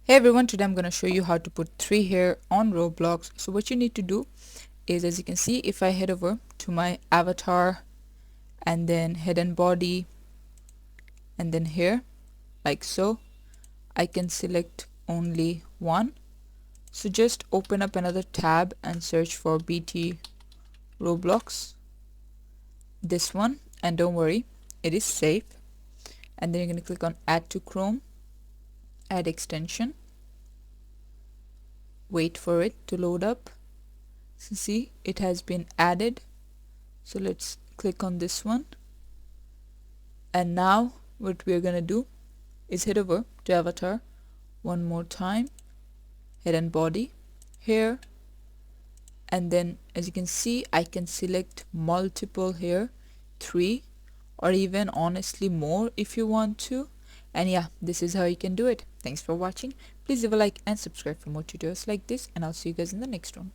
Hey everyone, today I'm going to show you how to put 3 hair on Roblox. So what you need to do is, as you can see, if I head over to my avatar and then head and body and then hair like so, I can select only one. So just open up another tab and search for BT Roblox, this one, and don't worry, it is safe. And then you're going to click on add to Chrome, add extension, wait for it to load up. So see, it has been added. So let's click on this one, and now what we're gonna do is head over to avatar one more time, head and body, hair, and then as you can see I can select multiple hair, 3 or even honestly more if you want to. And yeah, this is how you can do it. Thanks for watching. Please leave a like and subscribe for more tutorials like this, and I'll see you guys in the next one.